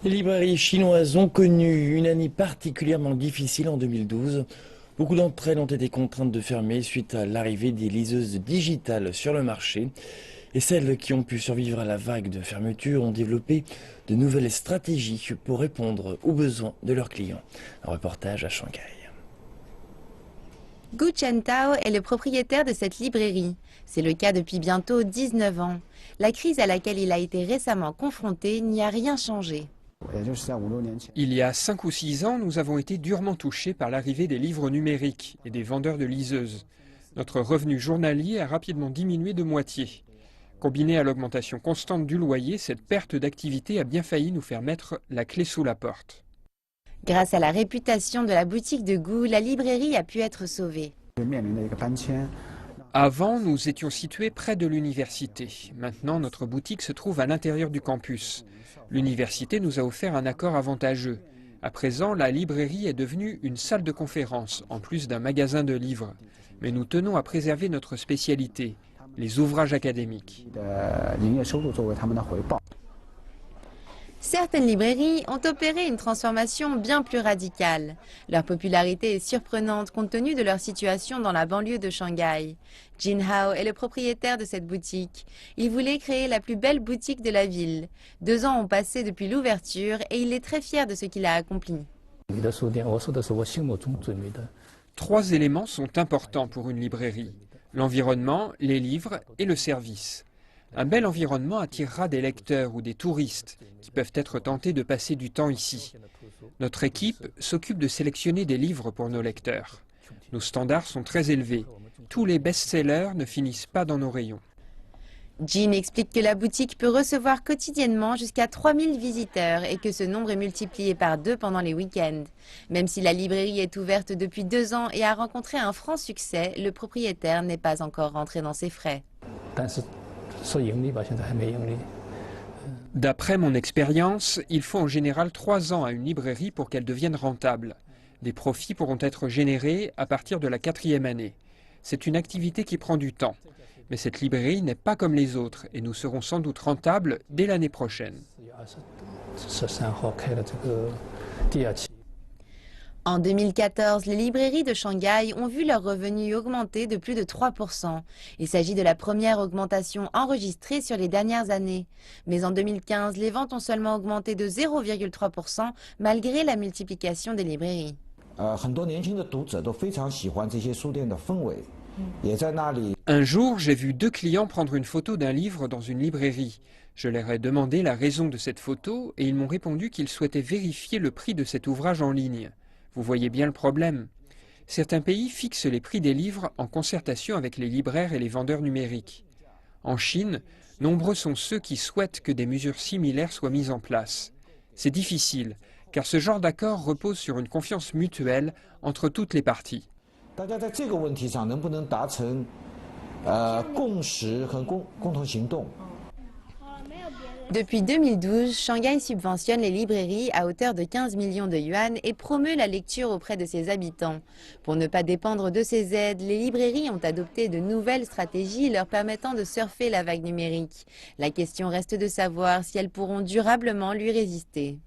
Les librairies chinoises ont connu une année particulièrement difficile en 2012. Beaucoup d'entre elles ont été contraintes de fermer suite à l'arrivée des liseuses digitales sur le marché. Et celles qui ont pu survivre à la vague de fermeture ont développé de nouvelles stratégies pour répondre aux besoins de leurs clients. Un reportage à Shanghai. Gu Chentao est le propriétaire de cette librairie. C'est le cas depuis bientôt 19 ans. La crise à laquelle il a été récemment confronté n'y a rien changé. Il y a 5 ou 6 ans, nous avons été durement touchés par l'arrivée des livres numériques et des vendeurs de liseuses. Notre revenu journalier a rapidement diminué de moitié. Combiné à l'augmentation constante du loyer, cette perte d'activité a bien failli nous faire mettre la clé sous la porte. Grâce à la réputation de la boutique de Gu, la librairie a pu être sauvée. Avant, nous étions situés près de l'université. Maintenant, notre boutique se trouve à l'intérieur du campus. L'université nous a offert un accord avantageux. À présent, la librairie est devenue une salle de conférence, en plus d'un magasin de livres. Mais nous tenons à préserver notre spécialité, les ouvrages académiques. Certaines librairies ont opéré une transformation bien plus radicale. Leur popularité est surprenante compte tenu de leur situation dans la banlieue de Shanghai. Jin Hao est le propriétaire de cette boutique. Il voulait créer la plus belle boutique de la ville. 2 ans ont passé depuis l'ouverture et il est très fier de ce qu'il a accompli. 3 éléments sont importants pour une librairie: l'environnement, les livres et le service. Un bel environnement attirera des lecteurs ou des touristes qui peuvent être tentés de passer du temps ici. Notre équipe s'occupe de sélectionner des livres pour nos lecteurs. Nos standards sont très élevés. Tous les best-sellers ne finissent pas dans nos rayons. Jin explique que la boutique peut recevoir quotidiennement jusqu'à 3000 visiteurs et que ce nombre est multiplié par 2 pendant les week-ends. Même si la librairie est ouverte depuis 2 ans et a rencontré un franc succès, le propriétaire n'est pas encore rentré dans ses frais. D'après mon expérience, il faut en général 3 ans à une librairie pour qu'elle devienne rentable. Des profits pourront être générés à partir de la 4e année. C'est une activité qui prend du temps. Mais cette librairie n'est pas comme les autres et nous serons sans doute rentables dès l'année prochaine. En 2014, les librairies de Shanghai ont vu leurs revenus augmenter de plus de 3%. Il s'agit de la première augmentation enregistrée sur les dernières années. Mais en 2015, les ventes ont seulement augmenté de 0,3% malgré la multiplication des librairies. Un jour, j'ai vu 2 clients prendre une photo d'un livre dans une librairie. Je leur ai demandé la raison de cette photo et ils m'ont répondu qu'ils souhaitaient vérifier le prix de cet ouvrage en ligne. Vous voyez bien le problème. Certains pays fixent les prix des livres en concertation avec les libraires et les vendeurs numériques. En Chine, nombreux sont ceux qui souhaitent que des mesures similaires soient mises en place. C'est difficile, car ce genre d'accord repose sur une confiance mutuelle entre toutes les parties. Depuis 2012, Shanghai subventionne les librairies à hauteur de 15 millions de yuan et promeut la lecture auprès de ses habitants. Pour ne pas dépendre de ces aides, les librairies ont adopté de nouvelles stratégies leur permettant de surfer la vague numérique. La question reste de savoir si elles pourront durablement lui résister.